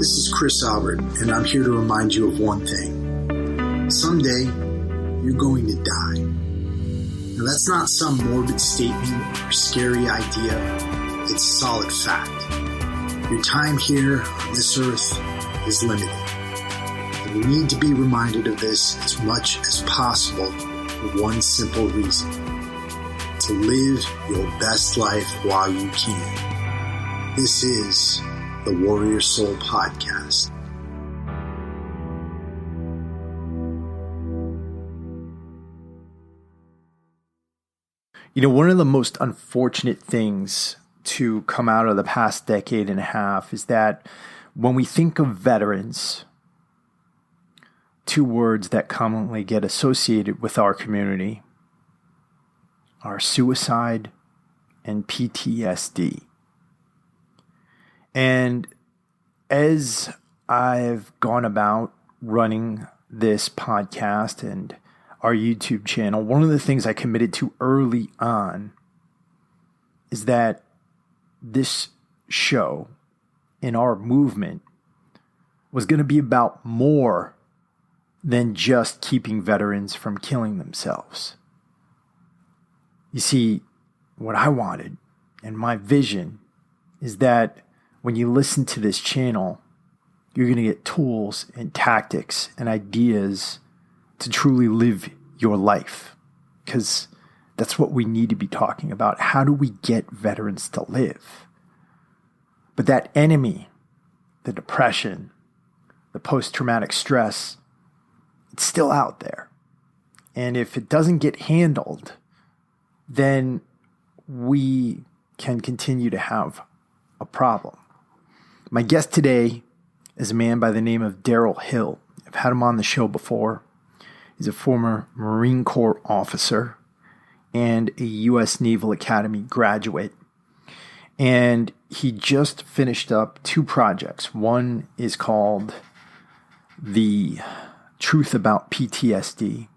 This is Chris Albert, and I'm here to remind you of one thing. Someday, you're going to die. Now, that's not some morbid statement or scary idea. It's solid fact. Your time here on this earth is limited. And you need to be reminded of this as much as possible for one simple reason. To live your best life while you can. This is the Warrior Soul Podcast. You know, one of the most unfortunate things to come out of the past decade and a half is that when we think of veterans, two words that commonly get associated with our community are suicide and PTSD. And as I've gone about running this podcast and our YouTube channel, one of the things I committed to early on is that this show and our movement was going to be about more than just keeping veterans from killing themselves. You see, what I wanted and my vision is that when you listen to this channel, you're going to get tools and tactics and ideas to truly live your life. Because that's what we need to be talking about. How do we get veterans to live? But that enemy, the depression, the post-traumatic stress, it's still out there. And if it doesn't get handled, then we can continue to have a problem. My guest today is a man by the name of Daryl Hill. I've had him on the show before. He's a former Marine Corps officer and a U.S. Naval Academy graduate. And he just finished up two projects. One is called The Truth About PTSD,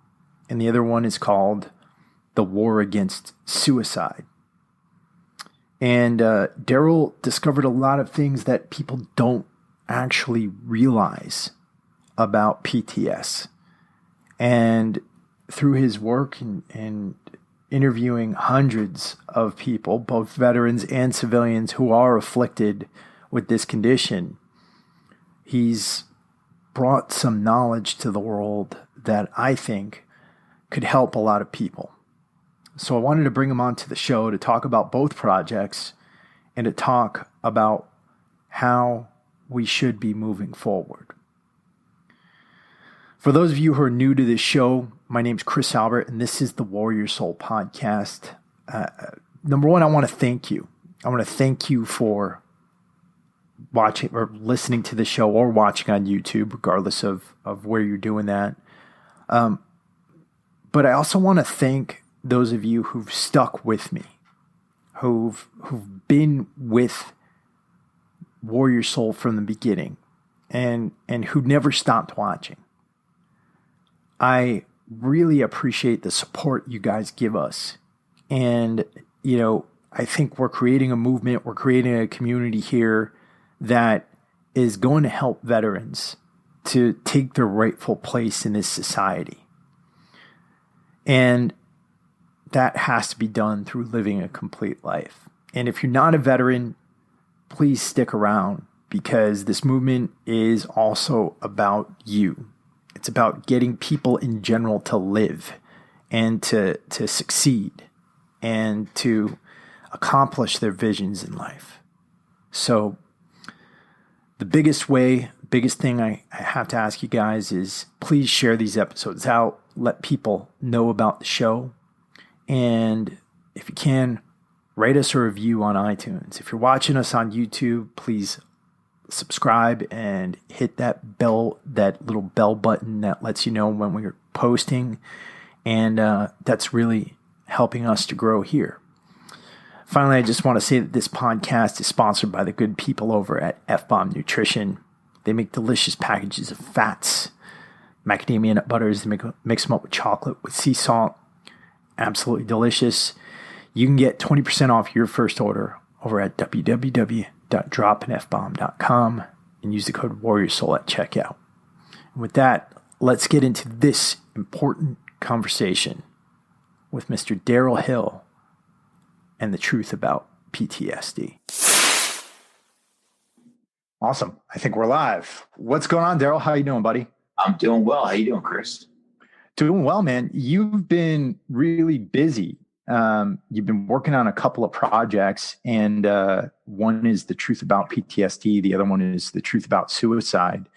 and the other one is called The War Against Suicide. And Daryl discovered a lot of things that people don't actually realize about PTS. And through his work and interviewing hundreds of people, both veterans and civilians who are afflicted with this condition, he's brought some knowledge to the world that I think could help a lot of people. So I wanted to bring him onto the show to talk about both projects and to talk about how we should be moving forward. For those of you who are new to this show, my name's Chris Albert, and this is the Warrior Soul Podcast. Number one, I want to thank you. I want to thank you for watching or listening to the show or watching on YouTube, regardless of where you're doing that. But I also want to thank those of you who've stuck with me, who've been with Warrior Soul from the beginning, and who never stopped watching. I really appreciate the support you guys give us. And, you know, I think we're creating a movement, we're creating a community here that is going to help veterans to take their rightful place in this society. And that has to be done through living a complete life. And if you're not a veteran, please stick around, because this movement is also about you. It's about getting people in general to live and to succeed and to accomplish their visions in life. So the biggest thing I have to ask you guys is please share these episodes out. Let people know about the show. And if you can, rate us a review on iTunes. If you're watching us on YouTube, please subscribe and hit that little bell button that lets you know when we're posting. And that's really helping us to grow here. Finally, I just want to say that this podcast is sponsored by the good people over at F-Bomb Nutrition. They make delicious packages of fats, macadamia nut butters. They mix them up with chocolate, with sea salt. Absolutely delicious. You can get 20% off your first order over at www.dropandfbomb.com. and use the code WarriorSoul at checkout. And with that, let's get into this important conversation with Mr. Daryl Hill and the truth about PTSD. Awesome. I think we're live. What's going on, Daryl? How you doing, buddy? I'm doing well. How you doing, Chris? Doing well, man. You've been really busy. You've been working on a couple of projects, and one is the truth about PTSD. The other one is the truth about suicide.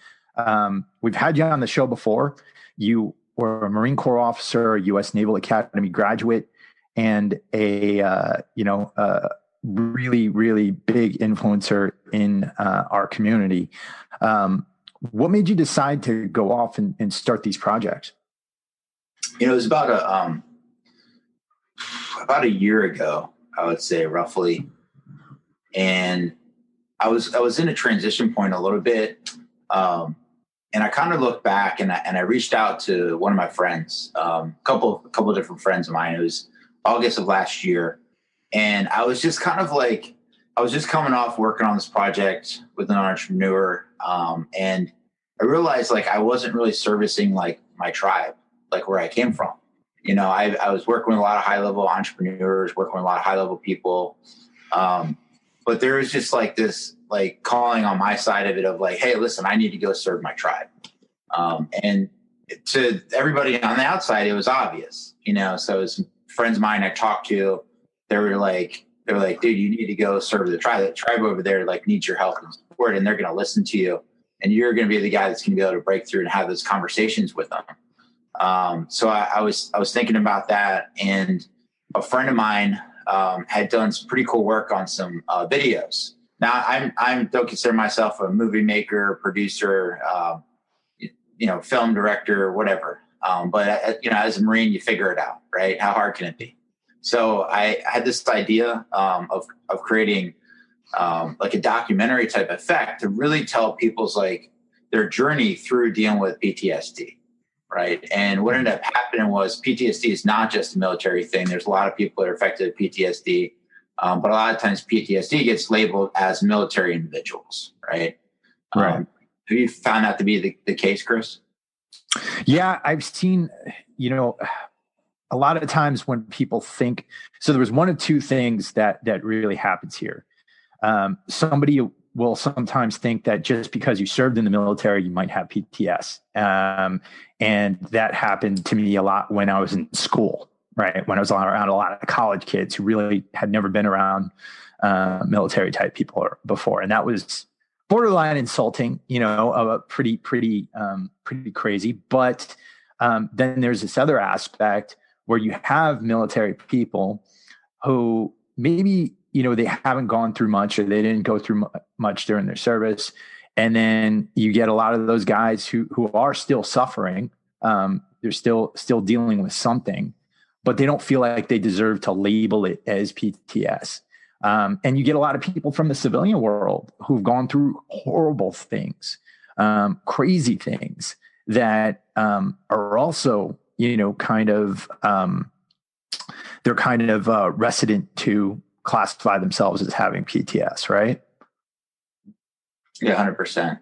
We've had you on the show before. You were a Marine Corps officer, a U.S. Naval Academy graduate, and a really, really big influencer in our community. What made you decide to go off and start these projects? It was about a year ago, I would say, roughly. And I was in a transition point a little bit. And I kind of looked back and I reached out to one of my friends, a couple of different friends of mine. It was August of last year. And I was just kind of like, I was just coming off working on this project with an entrepreneur. And I realized like I wasn't really servicing like my tribe, like where I came from. You know, I was working with a lot of high level entrepreneurs, working with a lot of high level people. But there was just like this, like calling on my side of it of like, hey, listen, I need to go serve my tribe. And to everybody on the outside, it was obvious, you know, so it was friends of mine I talked to, they were like, dude, you need to go serve the tribe. That tribe over there like needs your help and support, and they're going to listen to you. And you're going to be the guy that's going to be able to break through and have those conversations with them. So I was thinking about that, and a friend of mine had done some pretty cool work on some videos. Now I don't consider myself a movie maker, producer, film director, whatever. But as a Marine, you figure it out, right? How hard can it be? So I had this idea of creating like a documentary type effect to really tell people's like their journey through dealing with PTSD. Right. And what ended up happening was PTSD is not just a military thing. There's a lot of people that are affected with PTSD. But a lot of times PTSD gets labeled as military individuals. Right. Right. Have you found that to be the case, Chris? Yeah, I've seen, a lot of times when people think, so there was one of two things that really happens here. Somebody will sometimes think that just because you served in the military, you might have PTS. And that happened to me a lot when I was in school, right? When I was around a lot of college kids who really had never been around military type people before. And that was borderline insulting, pretty crazy. But then there's this other aspect where you have military people who maybe, they haven't gone through much, or they didn't go through much during their service. And then you get a lot of those guys who are still suffering. They're still dealing with something, but they don't feel like they deserve to label it as PTS. And you get a lot of people from the civilian world who've gone through horrible things, crazy things that are also, they're kind of resident to classify themselves as having PTS, right? Yeah, 100%.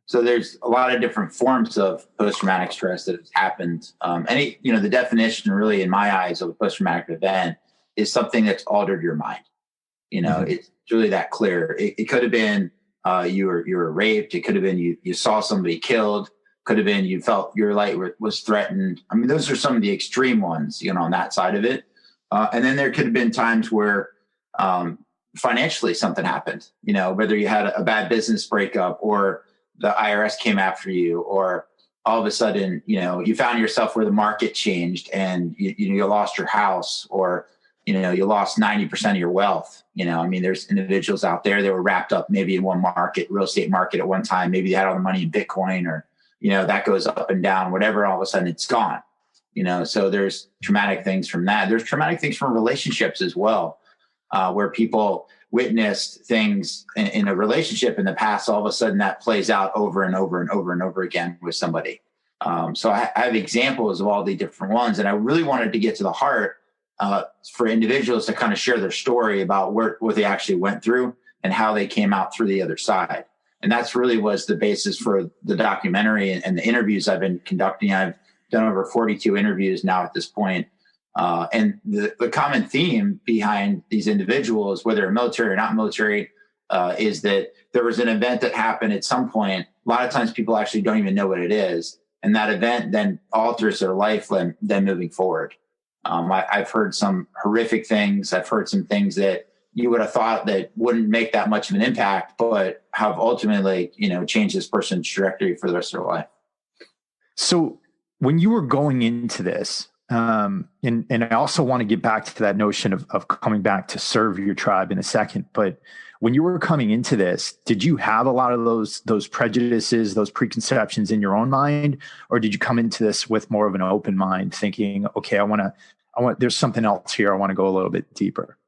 So there's a lot of different forms of post-traumatic stress that has happened. The definition really in my eyes of a post-traumatic event is something that's altered your mind. It's really that clear. It could have been you were raped. It could have been you saw somebody killed. Could have been you felt your life was threatened. I mean, those are some of the extreme ones, on that side of it. And then there could have been times where financially something happened, whether you had a bad business breakup or the IRS came after you, or all of a sudden, you found yourself where the market changed and you lost your house, or, you lost 90% of your wealth. There's individuals out there that were wrapped up maybe in one market, real estate market at one time. Maybe they had all the money in Bitcoin, or, that goes up and down, whatever, all of a sudden it's gone. So there's traumatic things from that. There's traumatic things from relationships as well. Where people witnessed things in a relationship in the past, all of a sudden that plays out over and over and over and over again with somebody. So I have examples of all the different ones, and I really wanted to get to the heart for individuals to kind of share their story about what they actually went through and how they came out through the other side. And that's really was the basis for the documentary and the interviews I've been conducting. I've done over 42 interviews now at this point. And the common theme behind these individuals, whether military or not military, is that there was an event that happened at some point. A lot of times people actually don't even know what it is. And that event then alters their life then moving forward. I've heard some horrific things. I've heard some things that you would have thought that wouldn't make that much of an impact, but have ultimately, changed this person's trajectory for the rest of their life. So when you were going into this, and I also want to get back to that notion of coming back to serve your tribe in a second, but when you were coming into this, did you have a lot of those prejudices, those preconceptions in your own mind, or did you come into this with more of an open mind, thinking, okay, I want, there's something else here. I want to go a little bit deeper?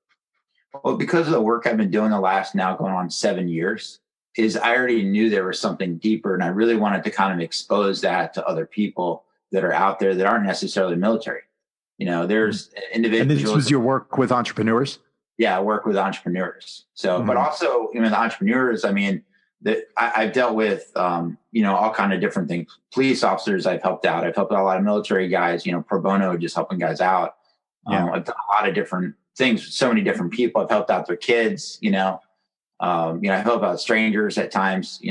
Well, because of the work I've been doing the last now going on 7 years, is I already knew there was something deeper, and I really wanted to kind of expose that to other people that are out there that aren't necessarily military. There's individuals. And this was your work with entrepreneurs? Yeah, I work with entrepreneurs. So, but also, the entrepreneurs, I've dealt with, all kind of different things. Police officers I've helped out. I've helped out a lot of military guys, pro bono, just helping guys out. I've done a lot of different things with so many different people. I've helped out their kids, I help out strangers at times.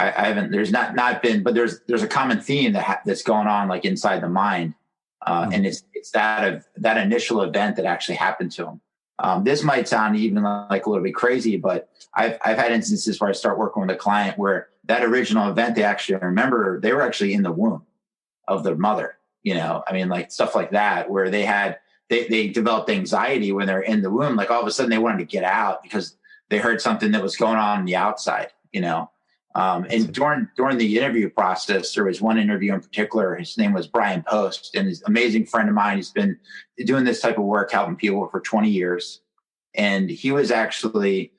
I haven't, there's not been, but there's a common theme that's going on like inside the mind. And it's that initial event that actually happened to them. This might sound even like a little bit crazy, but I've had instances where I start working with a client where that original event, they actually remember they were actually in the womb of their mother, like stuff like that, where they developed anxiety when they're in the womb. Like all of a sudden they wanted to get out because they heard something that was going on the outside, and during the interview process, there was one interview in particular. His name was Brian Post, and he's an amazing friend of mine. He's been doing this type of work, helping people for 20 years. And he was actually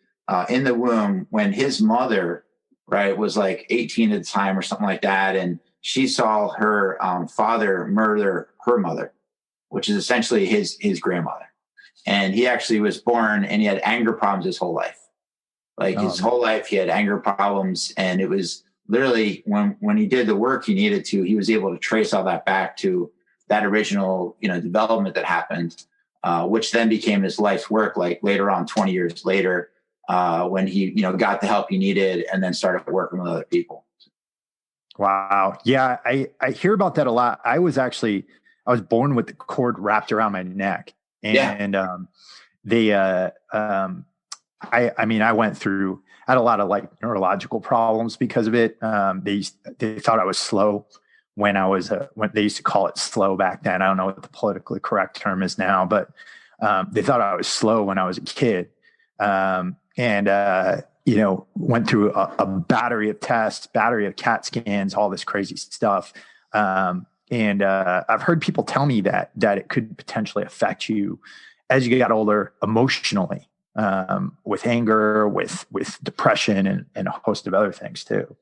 in the womb when his mother, was like 18 at the time or something like that. And she saw her father murder her mother, which is essentially his grandmother. And he actually was born and he had anger problems his whole life. His whole life, he had anger problems. And it was literally when he did the work he needed to, he was able to trace all that back to that original, development that happened, which then became his life's work. Like later on, 20 years later, when he, got the help he needed and then started working with other people. Wow. Yeah. I hear about that a lot. I was born with the cord wrapped around my neck, and I had a lot of like neurological problems because of it. They thought I was slow when they used to call it slow back then. I don't know what the politically correct term is now, but they thought I was slow when I was a kid. Went through a battery of tests, battery of CAT scans, all this crazy stuff. I've heard people tell me that it could potentially affect you as you get older emotionally, with anger, with depression, and a host of other things too.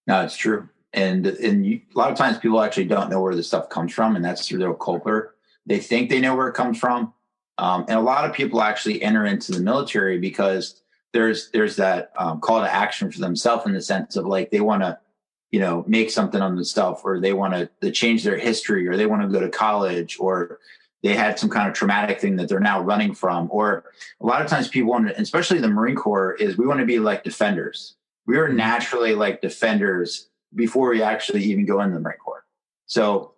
No, it's true. And a lot of times people actually don't know where this stuff comes from, and that's through their culprit. They think they know where it comes from. And a lot of people actually enter into the military because there's that call to action for themselves, in the sense of like they want to, make something on themselves, or they want to change their history, or they want to go to college, or they had some kind of traumatic thing that they're now running from. Or a lot of times people want to, especially the Marine Corps, is we want to be like defenders. We are naturally like defenders before we actually even go in the Marine Corps. So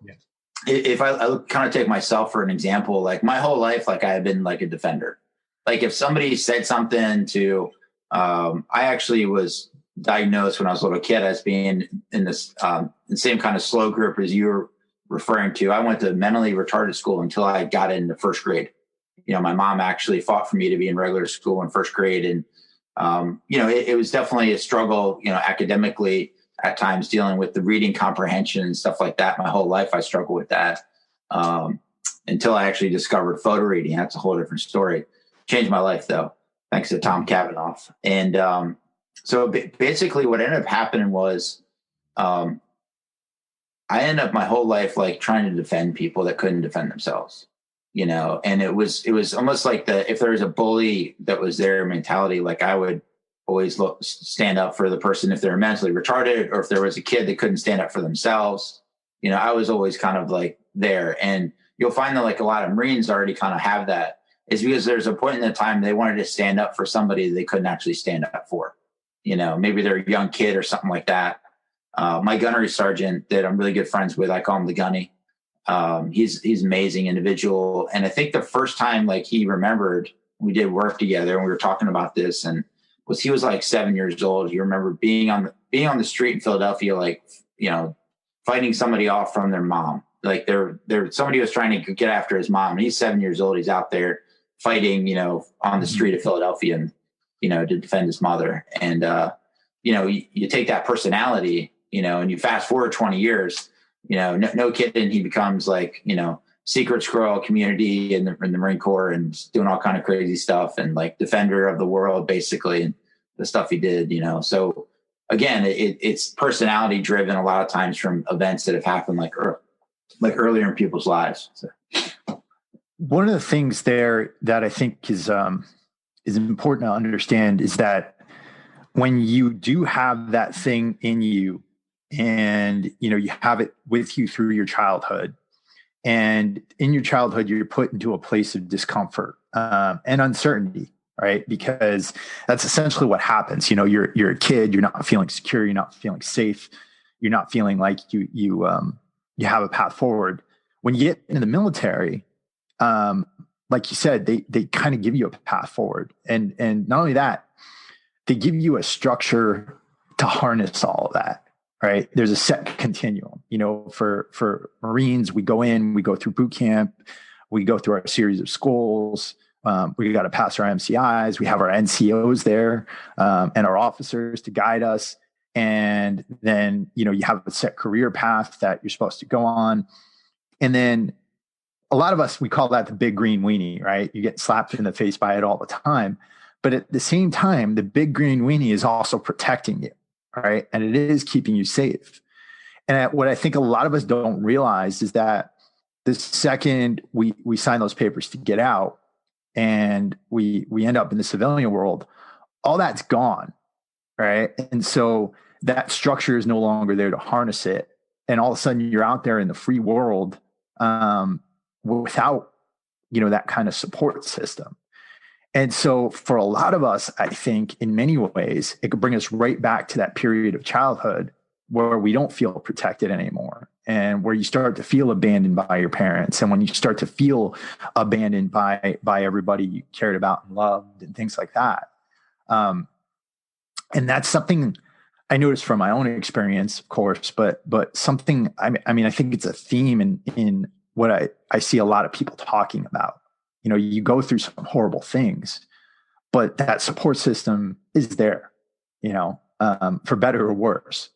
if I kind of take myself for an example, like my whole life, like I have been like a defender. Like if somebody said something to, I actually was diagnosed when I was a little kid as being in this the same kind of slow group as you were referring to. I went to mentally retarded school until I got into first grade. My mom actually fought for me to be in regular school in first grade. And, it was definitely a struggle, academically at times, dealing with the reading comprehension and stuff like that. My whole life, I struggled with that until I actually discovered photo reading. That's a whole different story. Changed my life though, thanks to Tom Cavanaugh. And so basically what ended up happening was I ended up my whole life like trying to defend people that couldn't defend themselves, and it was almost like if there was a bully that was their mentality, like I would always stand up for the person if they're mentally retarded, or if there was a kid that couldn't stand up for themselves. I was always kind of like there. And you'll find that like a lot of Marines already kind of have that, is because there's a point in the time they wanted to stand up for somebody they couldn't actually stand up for. Maybe they're a young kid or something like that. My gunnery sergeant that I'm really good friends with, I call him the Gunny. He's an amazing individual. And I think the first time like he remembered, we did work together and we were talking about this, and he was like 7 years old. He remembered being on the street in Philadelphia, like, fighting somebody off from their mom. Like somebody was trying to get after his mom, and he's 7 years old. He's out there fighting, on the street of Philadelphia, and, to defend his mother. And, you take that personality, and you fast forward 20 years, no kidding. He becomes like, secret squirrel community in the Marine Corps, and doing all kind of crazy stuff, and like defender of the world, basically, and the stuff he did, So again, it's personality driven a lot of times from events that have happened like earlier in people's lives. So. One of the things there that I think is important to understand is that when you do have that thing in you, and you have it with you through your childhood, and in your childhood you're put into a place of discomfort and uncertainty, right? Because that's essentially what happens. You're a kid, you're not feeling secure, you're not feeling safe, you're not feeling like you have a path forward. When you get into the military, like you said, they kind of give you a path forward, and not only that, they give you a structure to harness all of that. Right. There's a set continuum, for Marines, we go through boot camp, we go through our series of schools. We got to pass our MCIs. We have our NCOs there, and our officers to guide us. And then, you have a set career path that you're supposed to go on. And then a lot of us, we call that the big green weenie, right? You get slapped in the face by it all the time. But at the same time, the big green weenie is also protecting you. Right. And it is keeping you safe. And what I think a lot of us don't realize is that the second we sign those papers to get out, and we end up in the civilian world, all that's gone. Right. And so that structure is no longer there to harness it. And all of a sudden you're out there in the free world without, that kind of support system. And so for a lot of us, I think in many ways, it could bring us right back to that period of childhood where we don't feel protected anymore, and where you start to feel abandoned by your parents, and when you start to feel abandoned by everybody you cared about and loved, and things like that. And that's something I noticed from my own experience, of course, but something, I mean, I think it's a theme in what I see a lot of people talking about. You go through some horrible things, but that support system is there, for better or worse.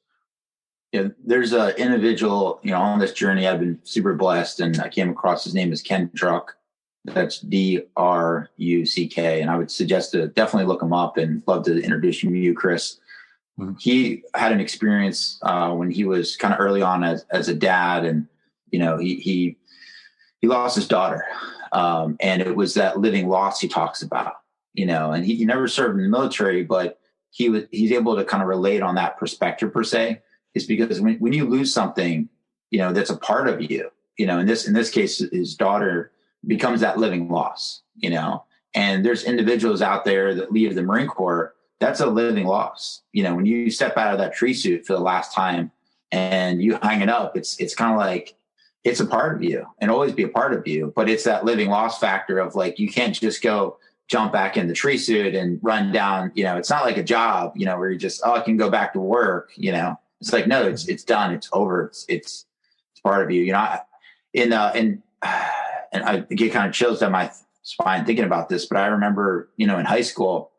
Yeah, there's an individual, on this journey. I've been super blessed, and I came across his name is Ken Druck. That's Druck. And I would suggest to definitely look him up, and love to introduce you to you, Chris. Mm-hmm. He had an experience when he was kind of early on as a dad, and, he lost his daughter. And it was that living loss he talks about, and he never served in the military, but he's able to kind of relate on that perspective per se, is because when you lose something, that's a part of you, in this case, his daughter becomes that living loss, and there's individuals out there that leave the Marine Corps. That's a living loss. When you step out of that tree suit for the last time and you hang it up, it's kind of like, it's a part of you and always be a part of you, but it's that living loss factor of like, you can't just go jump back in the tree suit and run down, it's not like a job, where you just, I can go back to work, it's like, no, it's done. It's over. It's part of you, and I get kind of chills down my spine thinking about this, but I remember, in high school,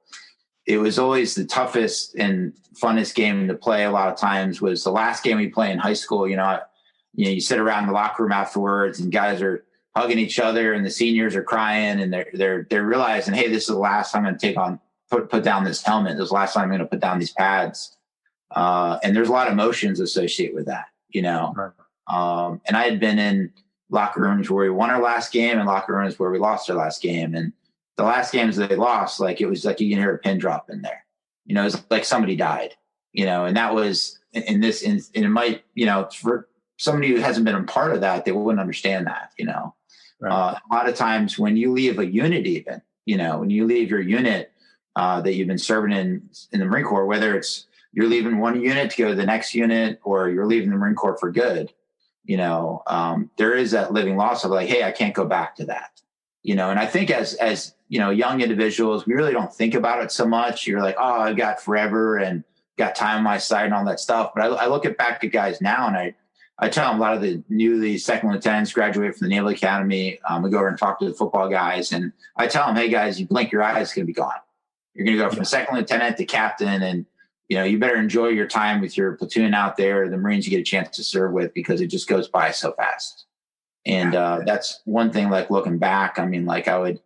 it was always the toughest and funnest game to play. A lot of times was the last game we play in high school. You sit around the locker room afterwards, and guys are hugging each other, and the seniors are crying, and they're realizing, hey, this is the last time I'm going to put down this helmet. This is the last time I'm going to put down these pads. And there's a lot of emotions associated with that, Right. And I had been in locker rooms where we won our last game, and locker rooms where we lost our last game. And the last games that they lost, like, it was like you can hear a pin drop in there. it's like somebody died, and that was in this, and it might, for somebody who hasn't been a part of that, they wouldn't understand that, Right. a lot of times when you leave a unit, even, when you leave your unit that you've been serving in the Marine Corps, whether it's you're leaving one unit to go to the next unit or you're leaving the Marine Corps for good, there is that living loss of like, hey, I can't go back to that, and I think as young individuals, we really don't think about it so much. You're like, oh, I've got forever and got time on my side and all that stuff. But I look back at guys now, and I tell them, a lot of the newly second lieutenants graduate from the Naval Academy. We go over and talk to the football guys, and I tell them, hey guys, you blink your eyes, it's going to be gone. You're going to go from second lieutenant to captain, and you better enjoy your time with your platoon out there, the Marines you get a chance to serve with, because it just goes by so fast. And that's one thing, like looking back, I mean, like I would,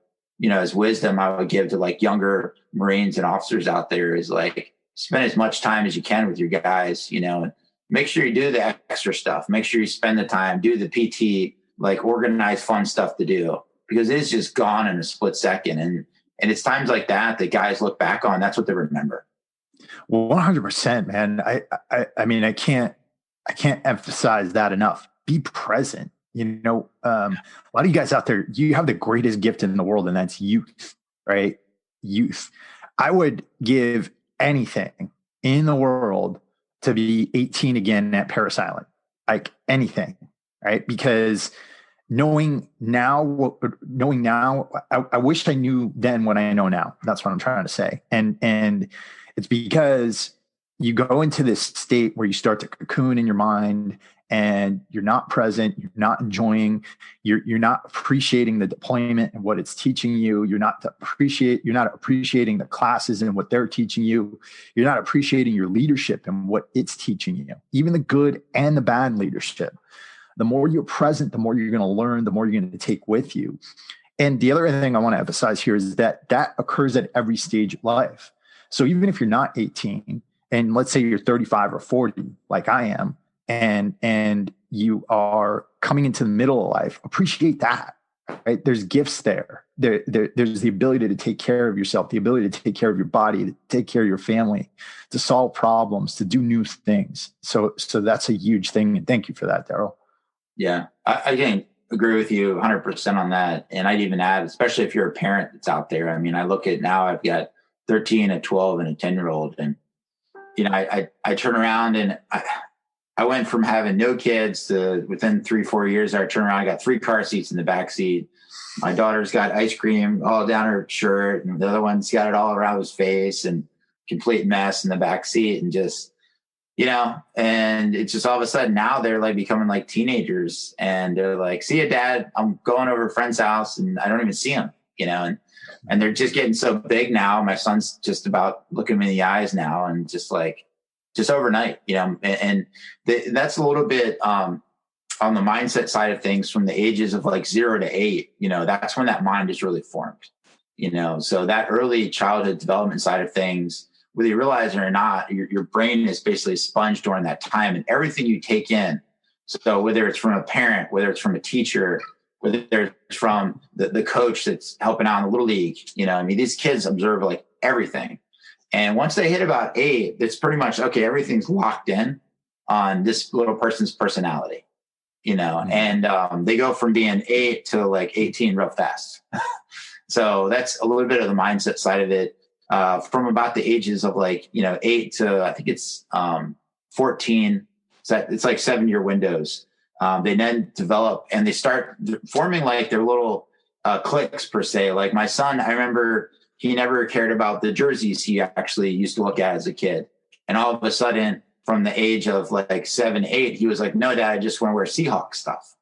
as wisdom I would give to like younger Marines and officers out there is like, spend as much time as you can with your guys, and make sure you do the extra stuff. Make sure you spend the time, do the PT, like organize fun stuff to do, because it's just gone in a split second. And it's times like that guys look back on, that's what they remember. Well, 100%, man. I mean, I can't emphasize that enough. Be present. A lot of you guys out there, you have the greatest gift in the world, and that's youth, right? Youth. I would give anything in the world to be 18 again at Parris Island, like anything, right? Because knowing now, I wish I knew then what I know now. That's what I'm trying to say. And it's because you go into this state where you start to cocoon in your mind, and you're not present, you're not enjoying, you're not appreciating the deployment and what it's teaching you. You're not appreciating the classes and what they're teaching you. You're not appreciating your leadership and what it's teaching you, even the good and the bad leadership. The more you're present, the more you're going to learn, the more you're going to take with you. And the other thing I want to emphasize here is that occurs at every stage of life. So even if you're not 18, and let's say you're 35 or 40, like I am, and you are coming into the middle of life, appreciate that, right? There's gifts there. There's the ability to take care of yourself, the ability to take care of your body, to take care of your family, to solve problems, to do new things. So that's a huge thing. And thank you for that, Daryl. Yeah, I again agree with you 100% on that. And I'd even add, especially if you're a parent that's out there. I mean, I look at now, I've got 13, a 12, and a 10-year-old. And, I turn around and I went from having no kids to within 3-4 years, I turned around, I got 3 car seats in the back seat. My daughter's got ice cream all down her shirt, and the other one's got it all around his face, and complete mess in the back seat. And just, and it's just all of a sudden now they're like becoming like teenagers, and they're like, see ya, Dad, I'm going over to a friend's house and I don't even see him, and they're just getting so big now. My son's just about looking me in the eyes now, and just overnight, and that's a little bit on the mindset side of things from the ages of like 0 to 8, that's when that mind is really formed, so that early childhood development side of things, whether you realize it or not, your brain is basically a sponge during that time, and everything you take in. So whether it's from a parent, whether it's from a teacher, whether it's from the coach that's helping out in the little league, these kids observe like everything. And once they hit about 8, it's pretty much, okay, everything's locked in on this little person's personality, and they go from being 8 to like 18 real fast. So that's a little bit of the mindset side of it. From about the ages of like, 8 to, I think it's 14. So it's like 7-year windows. They then develop and they start forming like their little cliques per se. Like my son, I remember he never cared about the jerseys he actually used to look at as a kid. And all of a sudden, from the age of like 7, 8, he was like, no, Dad, I just want to wear Seahawks stuff.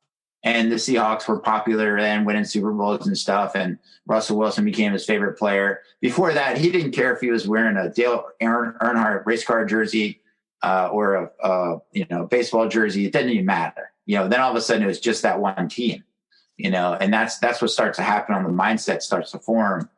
And the Seahawks were popular and winning Super Bowls and stuff. And Russell Wilson became his favorite player. Before that, he didn't care if he was wearing a Dale Earnhardt race car jersey or a baseball jersey. It didn't even matter. Then all of a sudden it was just that one team. And that's what starts to happen on the mindset starts to form.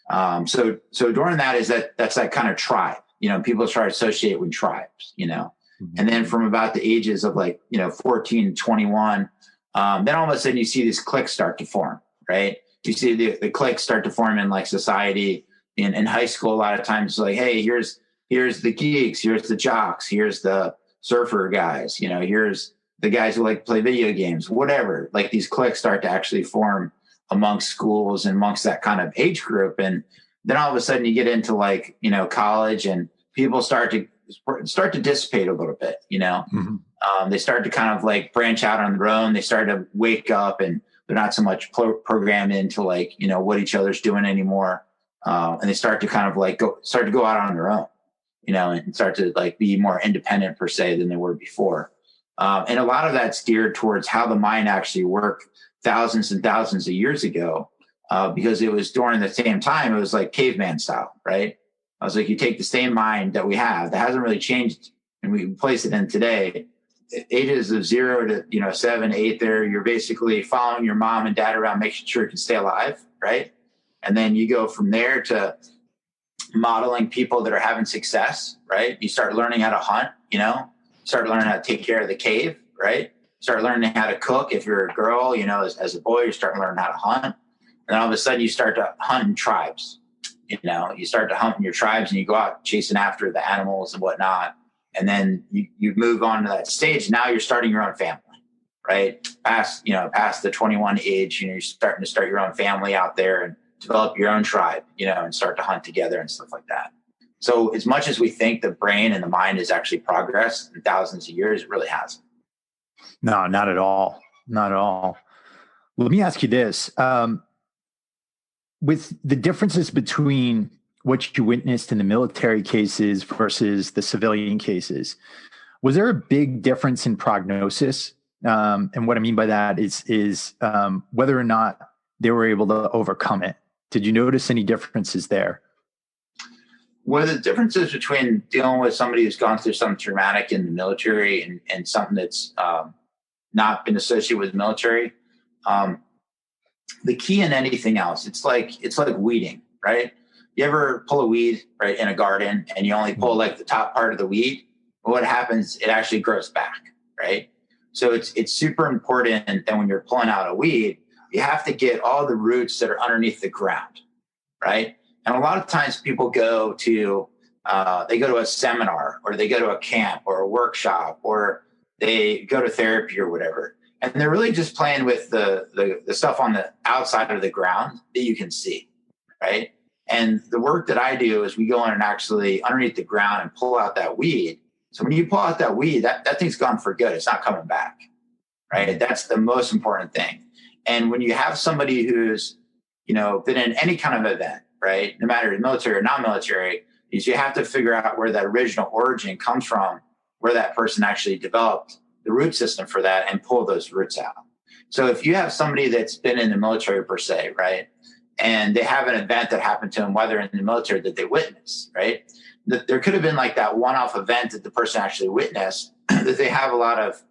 So during that that's that kind of tribe. People try to associate with tribes. And then from about the ages of like 14 to 21. Then all of a sudden you see these cliques start to form, right? You see the cliques start to form in like society in high school. A lot of times it's like, hey, here's here's the geeks, here's the jocks, here's the surfer guys, here's the guys who like to play video games, whatever. Like these cliques start to actually form amongst schools and amongst that kind of age group. And then all of a sudden you get into like, college, and people start to dissipate a little bit, they start to kind of like branch out on their own. They start to wake up, and they're not so much programmed into like, what each other's doing anymore. And they start to kind of like go out on their own, and start to like be more independent per se than they were before. And a lot of that's geared towards how the mind actually worked thousands and thousands of years ago, because it was during the same time, it was like caveman style, right? I was like, you take the same mind that we have that hasn't really changed, and we place it in today, ages of 0 to 7, 8 there, you're basically following your mom and dad around, making sure you can stay alive, right? And then you go from there to modeling people that are having success, right? You start learning how to hunt, start learning how to take care of the cave, right? Start learning how to cook. If you're a girl, as a boy, you start learning how to hunt. And all of a sudden you start to hunt in tribes. You start to hunt in your tribes, and you go out chasing after the animals and whatnot. And then you move on to that stage. Now you're starting your own family, right? Past the 21 age, you're starting to start your own family out there and develop your own tribe, and start to hunt together and stuff like that. So as much as we think the brain and the mind has actually progressed in thousands of years, it really hasn't. No, not at all. Not at all. Let me ask you this. With the differences between what you witnessed in the military cases versus the civilian cases, was there a big difference in prognosis? And what I mean by that is whether or not they were able to overcome it. Did you notice any differences there? Well, the differences between dealing with somebody who's gone through something traumatic in the military and something that's not been associated with the military, the key in anything else, it's like weeding, right? You ever pull a weed, right, in a garden, and you only pull like the top part of the weed? Well, what happens? It actually grows back, right? So it's super important that when you're pulling out a weed, you have to get all the roots that are underneath the ground, right? And a lot of times people go to a seminar, or they go to a camp or a workshop, or they go to therapy or whatever. And they're really just playing with the stuff on the outside of the ground that you can see, right? And the work that I do is we go in and actually underneath the ground and pull out that weed. So when you pull out that weed, that thing's gone for good. It's not coming back, right? That's the most important thing. And when you have somebody who's, been in any kind of event, right, no matter military or non-military, is you have to figure out where that original origin comes from, where that person actually developed the root system for that, and pull those roots out. So if you have somebody that's been in the military per se, right, and they have an event that happened to them while they're in the military that they witnessed, right, there could have been like that one-off event that the person actually witnessed that they have a lot of,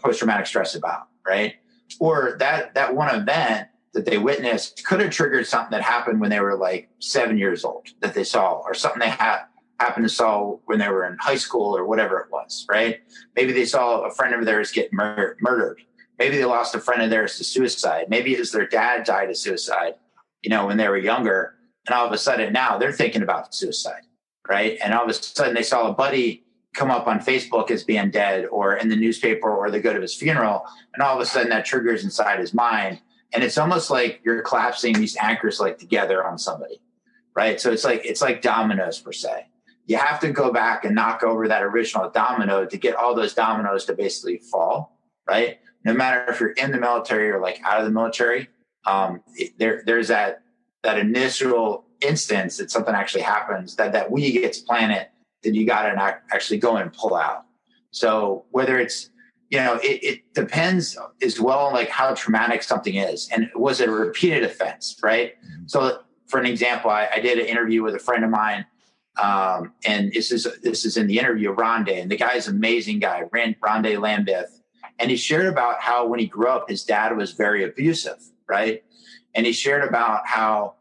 post-traumatic stress about, right? Or that one event that they witnessed could have triggered something that happened when they were like 7 years old that they saw, or something they happened to saw when they were in high school or whatever it was, right? Maybe they saw a friend of theirs get murdered. Maybe they lost a friend of theirs to suicide. Maybe it was their dad died of suicide, when they were younger. And all of a sudden now they're thinking about suicide, right? And all of a sudden they saw a buddy come up on Facebook as being dead, or in the newspaper, or they go to his funeral. And all of a sudden that triggers inside his mind. And it's almost like you're collapsing these anchors like together on somebody, right? So it's like dominoes per se. You have to go back and knock over that original domino to get all those dominoes to basically fall, right? No matter if you're in the military or like out of the military, there's that initial instance that something actually happens, that weed gets planted, that you got to actually go and pull out. So whether it's, it depends as well on like how traumatic something is, and was it a repeated offense, right? So for an example, I did an interview with a friend of mine. And this is in the interview, Rondé, and the guy's an amazing guy, Rondé Lambeth. And he shared about how when he grew up, his dad was very abusive, right? And he shared about how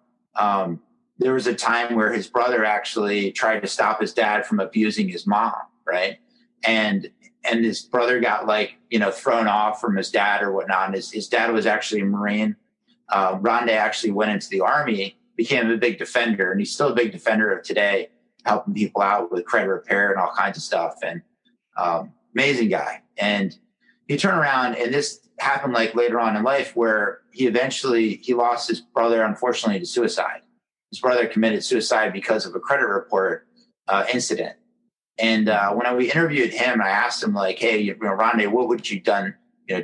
there was a time where his brother actually tried to stop his dad from abusing his mom, right? And his brother got thrown off from his dad or whatnot. And his dad was actually a Marine. Rondé actually went into the Army, became a big defender, and he's still a big defender of today. helping people out with credit repair and all kinds of stuff. And amazing guy. And he turned around, and this happened like later on in life, where he lost his brother, unfortunately, to suicide. His brother committed suicide because of a credit report incident. And when we interviewed him, I asked him, like, hey, Rondé, what would you done,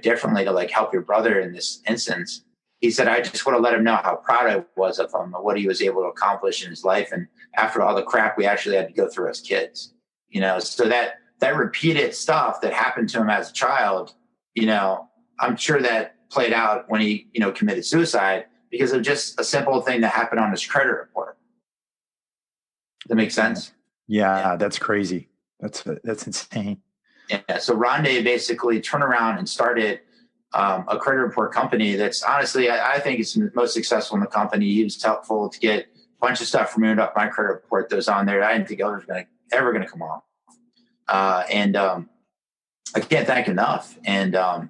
differently to like help your brother in this instance? He said, I just would have let him know how proud I was of him and what he was able to accomplish in his life. And after all the crap we actually had to go through as kids, so that repeated stuff that happened to him as a child, I'm sure that played out when he, committed suicide because of just a simple thing that happened on his credit report. Does that make sense? Yeah, that's crazy. That's insane. Yeah. So Rondé basically turned around and started a credit report company that's honestly, I think it's the most successful in the company. He was helpful to get a bunch of stuff removed off my credit report that was on there. I didn't think it was ever going to come off. And I can't thank enough. And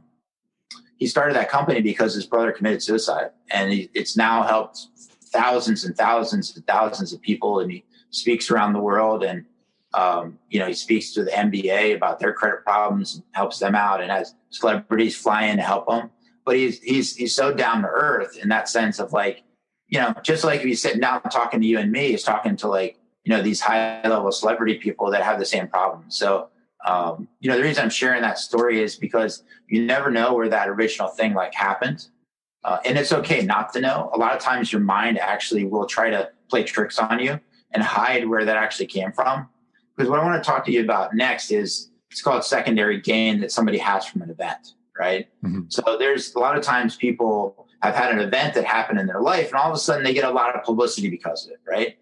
he started that company because his brother committed suicide, and it's now helped thousands and thousands and thousands of people. And he speaks around the world, and he speaks to the NBA about their credit problems and helps them out, and has celebrities fly in to help them. But he's so down to earth in that sense of like, just like if he's sitting down talking to you and me, he's talking to like, these high level celebrity people that have the same problem. So, the reason I'm sharing that story is because you never know where that original thing like happened. And it's okay not to know. A lot of times your mind actually will try to play tricks on you and hide where that actually came from. Because what I want to talk to you about next is it's called secondary gain that somebody has from an event, right? Mm-hmm. So there's a lot of times people have had an event that happened in their life, and all of a sudden they get a lot of publicity because of it, right?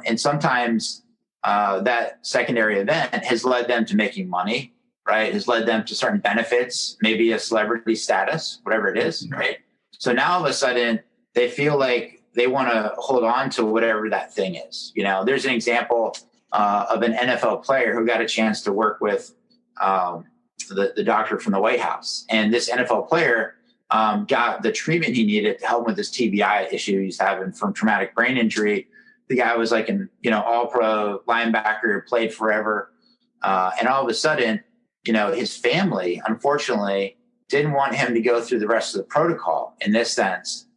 And sometimes that secondary event has led them to making money, right? Has led them to certain benefits, maybe a celebrity status, whatever it is, right? So now all of a sudden they feel like they want to hold on to whatever that thing is. There's an example of an NFL player who got a chance to work with the doctor from the White House. And this NFL player got the treatment he needed to help him with this TBI issue he's having from traumatic brain injury. The guy was like an, all-pro linebacker, played forever. And all of a sudden, his family, unfortunately, didn't want him to go through the rest of the protocol in this sense.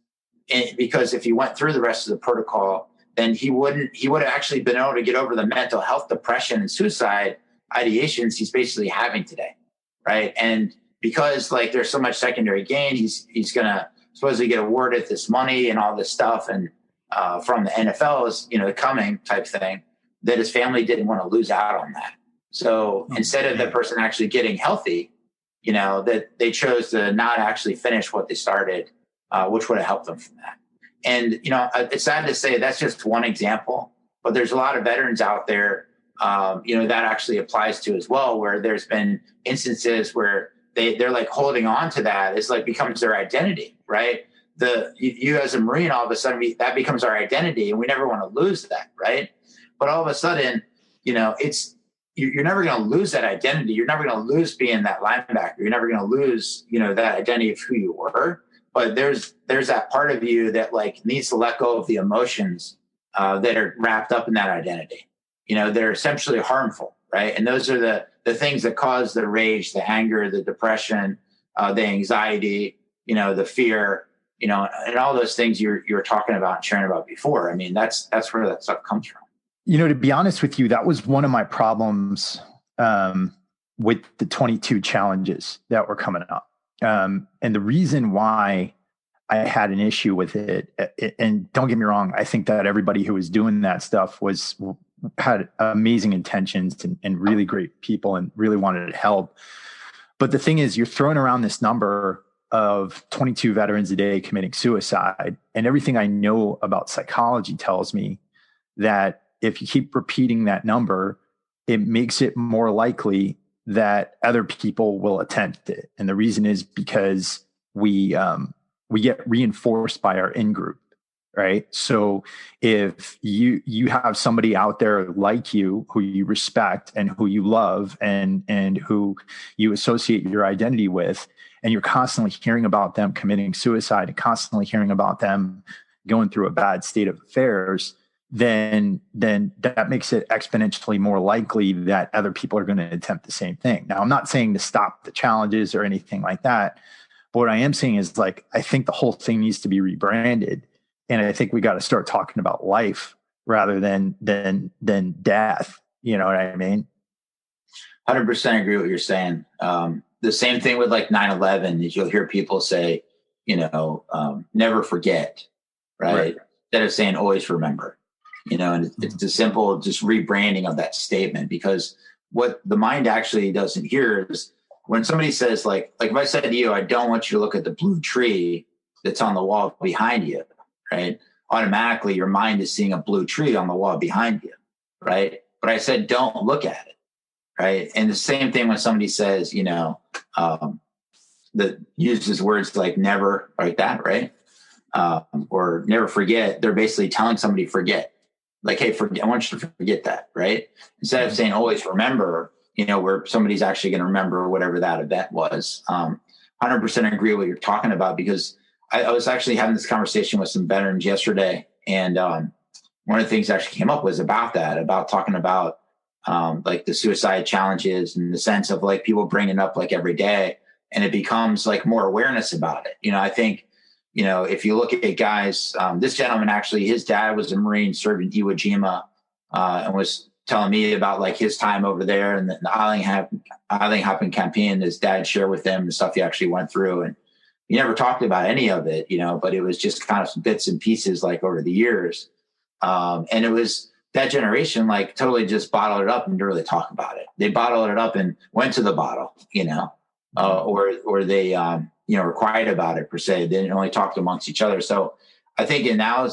Because if he went through the rest of the protocol, then he would have actually been able to get over the mental health, depression, and suicide ideations he's basically having today, right? And because like there's so much secondary gain, he's going to supposedly get awarded this money and all this stuff, and from the NFL is, coming type thing, that his family didn't want to lose out on that. So instead of the person actually getting healthy, that they chose to not actually finish what they started, which would have helped them from that. And, it's sad to say that's just one example, but there's a lot of veterans out there, that actually applies to as well, where there's been instances where they're like holding on to that. It's like becomes their identity, right? You as a Marine, all of a sudden that becomes our identity, and we never want to lose that, right? But all of a sudden, you're never going to lose that identity. You're never going to lose being that linebacker. You're never going to lose, that identity of who you were. But there's that part of you that like needs to let go of the emotions that are wrapped up in that identity. They're essentially harmful, right? And those are the things that cause the rage, the anger, the depression, the anxiety, the fear. And all those things you're talking about and sharing about before. I mean, that's where that stuff comes from. To be honest with you, that was one of my problems with the 22 challenges that were coming up. And the reason why I had an issue with it, and don't get me wrong, I think that everybody who was doing that stuff had amazing intentions and really great people and really wanted to help. But the thing is, you're throwing around this number of 22 veterans a day committing suicide. And everything I know about psychology tells me that if you keep repeating that number, it makes it more likely that other people will attempt it. And the reason is because we get reinforced by our in-group, right? So if you have somebody out there like you, who you respect and who you love and who you associate your identity with, and you're constantly hearing about them committing suicide and constantly hearing about them going through a bad state of affairs, then that makes it exponentially more likely that other people are going to attempt the same thing. Now, I'm not saying to stop the challenges or anything like that, but what I am saying is, like, I think the whole thing needs to be rebranded, and I think we got to start talking about life rather than death. You know what I mean? 100% agree with what you're saying. The same thing with like 9/11 is you'll hear people say, never forget, right? Instead of saying always remember, and it's a simple just rebranding of that statement, because what the mind actually doesn't hear is when somebody says like if I said to you, I don't want you to look at the blue tree that's on the wall behind you, right? Automatically your mind is seeing a blue tree on the wall behind you, right? But I said, don't look at it, right? And the same thing when somebody says, that uses words like never, like that, right? Or never forget, they're basically telling somebody forget. Like, hey, forget, I want you to forget that, right? Instead of saying always remember, where somebody's actually going to remember whatever that event was. 100% agree with what you're talking about, because I was actually having this conversation with some veterans yesterday, and one of the things that actually came up was about that, about talking about like the suicide challenges, in the sense of like people bringing it up like every day, and it becomes like more awareness about it. I think, if you look at guys, this gentleman actually, his dad was a Marine, served in Iwo Jima, and was telling me about like his time over there and the island hopping campaign. His dad shared with him the stuff he actually went through, and he never talked about any of it, but it was just kind of bits and pieces like over the years. And it was that generation, like totally just bottled it up and didn't really talk about it. They bottled it up and went to the bottle, or they, were quiet about it per se. They didn't only talk amongst each other. So I think in now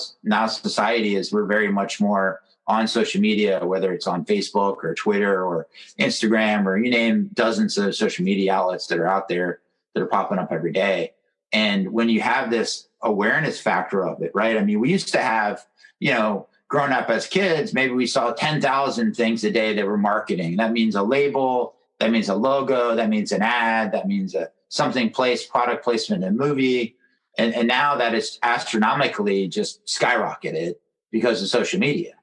society is we're very much more on social media, whether it's on Facebook or Twitter or Instagram, or you name dozens of social media outlets that are out there that are popping up every day. And when you have this awareness factor of it, right? I mean, we used to have, growing up as kids, maybe we saw 10,000 things a day that were marketing. That means a label, that means a logo, that means an ad, that means product placement in a movie. And now that is astronomically just skyrocketed because of social media,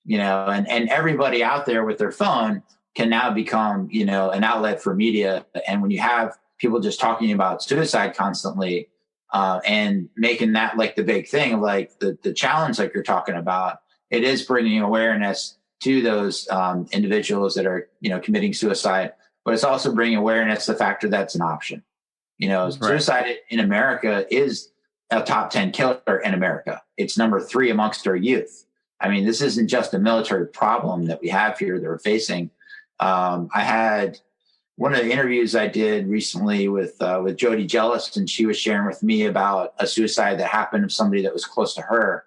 and everybody out there with their phone can now become, an outlet for media. And when you have people just talking about suicide constantly, and making that like the big thing of like the challenge, like you're talking about, it is bringing awareness to those individuals that are, committing suicide, but it's also bringing awareness to the factor that's an option. Suicide in America is a top 10 killer in America. It's number 3 amongst our youth. I mean, this isn't just a military problem that we have here that we're facing. I had one of the interviews I did recently with Jody Jealous, and she was sharing with me about a suicide that happened of somebody that was close to her.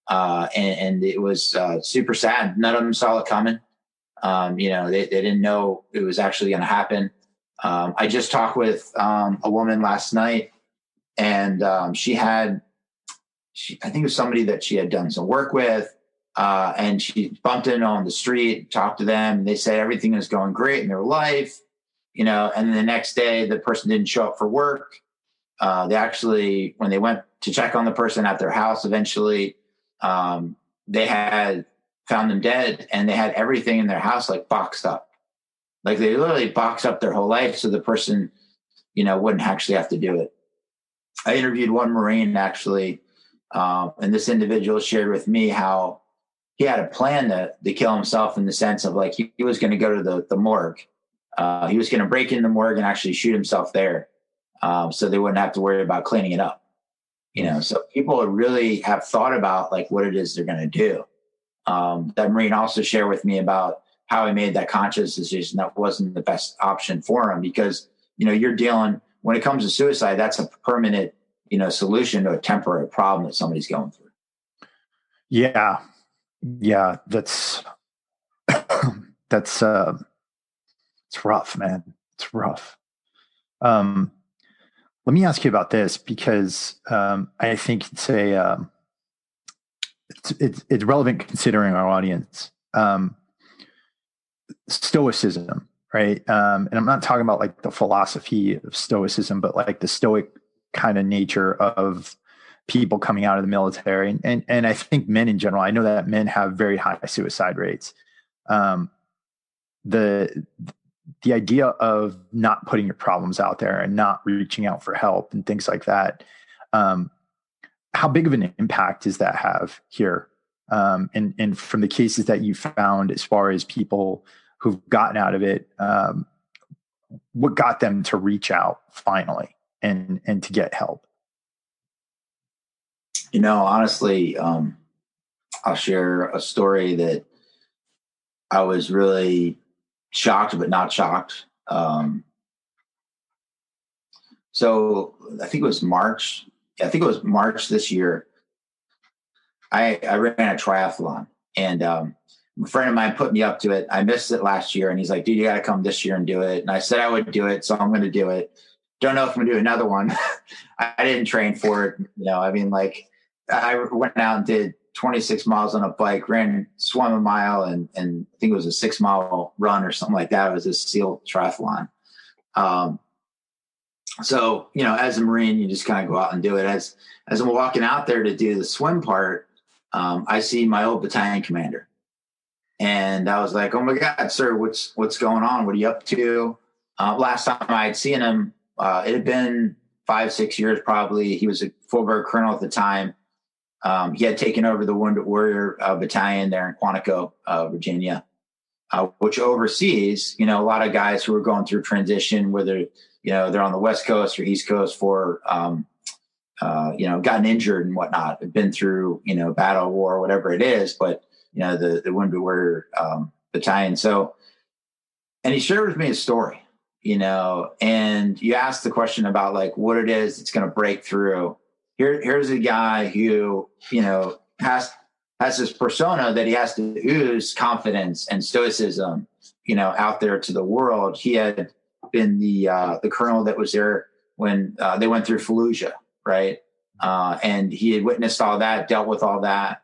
And it was super sad. None of them saw it coming. They didn't know it was actually going to happen. I just talked with a woman last night, and I think it was somebody that she had done some work with, and she bumped into on the street, talked to them, and they said everything was going great in their life, and then the next day the person didn't show up for work. They actually, when they went to check on the person at their house, eventually they had found them dead, and they had everything in their house like boxed up. Like they literally boxed up their whole life so the person, wouldn't actually have to do it. I interviewed one Marine actually, and this individual shared with me how he had a plan to kill himself, in the sense of like he was going to go to the morgue. He was going to break in the morgue and actually shoot himself there, so they wouldn't have to worry about cleaning it up. So people really have thought about like what it is they're going to do. That Marine also shared with me about how he made that conscious decision that wasn't the best option for him, because, you're dealing, when it comes to suicide, that's a permanent, solution to a temporary problem that somebody's going through. Yeah. Yeah. That's it's rough, man. It's rough. Let me ask you about this, because I think it's relevant considering our audience. Stoicism, right? And I'm not talking about like the philosophy of stoicism, but like the stoic kind of nature of people coming out of the military, and I think men in general. I know that men have very high suicide rates. The idea of not putting your problems out there and not reaching out for help and things like that. How big of an impact does that have here? And from the cases that you found, as far as people who've gotten out of it, what got them to reach out finally and to get help? Honestly, I'll share a story that I was really shocked, but not shocked. So I think it was March. I think it was March this year. I ran a triathlon, and a friend of mine put me up to it. I missed it last year, and he's like, dude, you got to come this year and do it. And I said I would do it, so I'm going to do it. Don't know if I'm going to do another one. I didn't train for it. I went out and did 26 miles on a bike, swam a mile, and I think it was a 6-mile run or something like that. It was a SEAL triathlon. So, as a Marine, you just kind of go out and do it. As I'm walking out there to do the swim part, I see my old battalion commander. And I was like, oh my God, sir, what's going on? What are you up to? Last time I had seen him, it had been 5-6 years probably. He was a full-bird colonel at the time. He had taken over the Wounded Warrior Battalion there in Quantico, Virginia, which oversees, a lot of guys who are going through transition, whether, they're on the West Coast or East Coast for, gotten injured and whatnot. They've been through, battle, war, whatever it is, but, the Wounded Warrior Battalion. So, and he shared with me a story, and you asked the question about like what it is that's going to break through. Here's a guy who, has this persona that he has to ooze confidence and stoicism, out there to the world. He had been the colonel that was there when they went through Fallujah, right? And he had witnessed all that, dealt with all that.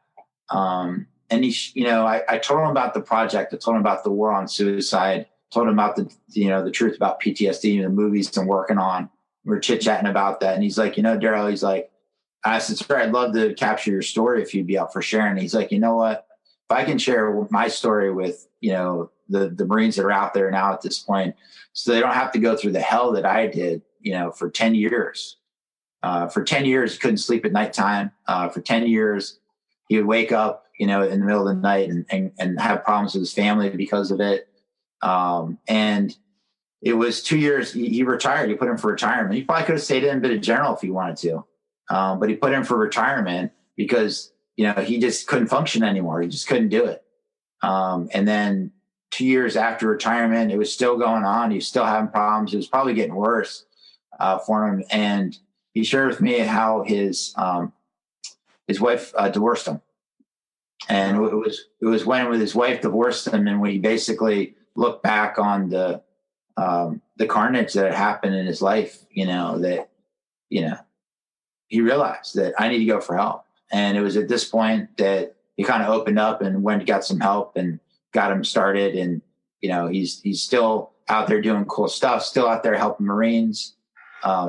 And I told him about the project. I told him about the war on suicide. Told him about the truth about PTSD and the movies I'm working on. We were chit-chatting about that. And he's like, Daryl, he's like, I said, sir, I'd love to capture your story if you'd be up for sharing. He's like, you know what? If I can share my story with, the Marines that are out there now at this point, so they don't have to go through the hell that I did, for 10 years. For 10 years, he couldn't sleep at nighttime. For 10 years, he would wake up, in the middle of the night and have problems with his family because of it. And it was 2 years. He retired. He put in for retirement. He probably could have stayed in a bit of general if he wanted to. But he put in for retirement because, he just couldn't function anymore. He just couldn't do it. And then 2 years after retirement, it was still going on. He was still having problems. It was probably getting worse for him. And he shared with me how his wife divorced him. And it was when his wife divorced him, and when he basically looked back on the carnage that had happened in his life, that he realized that I need to go for help. And it was at this point that he kind of opened up and went and got some help and got him started. And, he's still out there doing cool stuff, still out there helping Marines,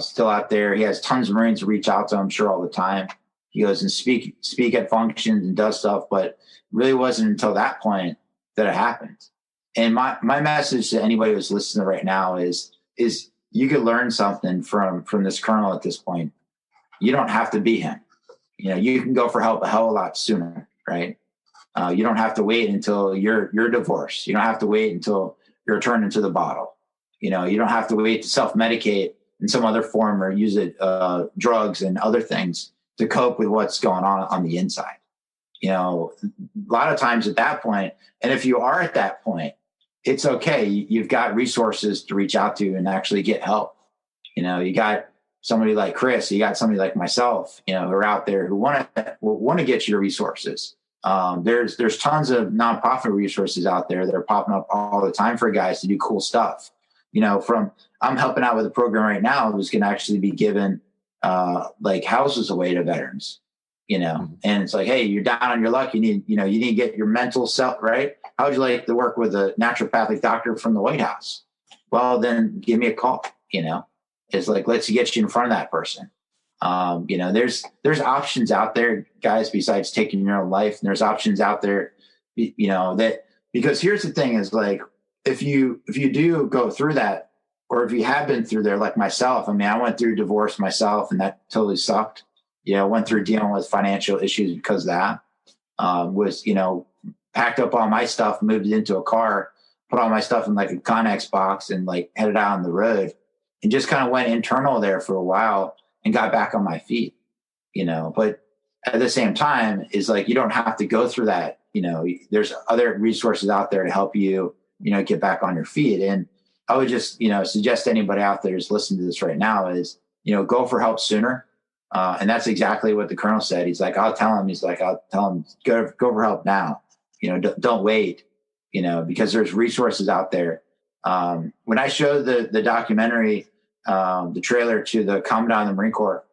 still out there. He has tons of Marines reach out to him, I'm sure, all the time. He goes and speak at functions and does stuff, but really wasn't until that point that it happened. And my message to anybody who's listening right now is you could learn something from this colonel at this point. You don't have to be him. You can go for help a hell of a lot sooner, right? You don't have to wait until you're divorced. You don't have to wait until you're turned into the bottle. You don't have to wait to self-medicate in some other form or use drugs and other things to cope with what's going on the inside. A lot of times at that point, and if you are at that point, it's okay. You've got resources to reach out to and actually get help. You got somebody like Chris, you got somebody like myself, who are out there who want to get your resources. There's tons of nonprofit resources out there that are popping up all the time for guys to do cool stuff. I'm helping out with a program right now who's going to actually be given like houses away to veterans, and it's like, hey, you're down on your luck. You need to get your mental self right. How would you like to work with a naturopathic doctor from the White House? Well, then give me a call. It's like, let's get you in front of that person. There's options out there, guys, besides taking your own life. And there's options out there, because here's the thing is like, if you do go through that, or if you have been through there, like myself, I mean, I went through divorce myself and that totally sucked. Went through dealing with financial issues because of that. Packed up all my stuff, moved it into a car, put all my stuff in like a Connex box and like headed out on the road and just kind of went internal there for a while and got back on my feet, but at the same time is like, you don't have to go through that. There's other resources out there to help you, get back on your feet. And I would just, suggest to anybody out there who's listening to this right now is, go for help sooner. And that's exactly what the colonel said. He's like, I'll tell him, go for help now. Don't wait, because there's resources out there. When I showed the documentary, the trailer to the commandant of the Marine Corps,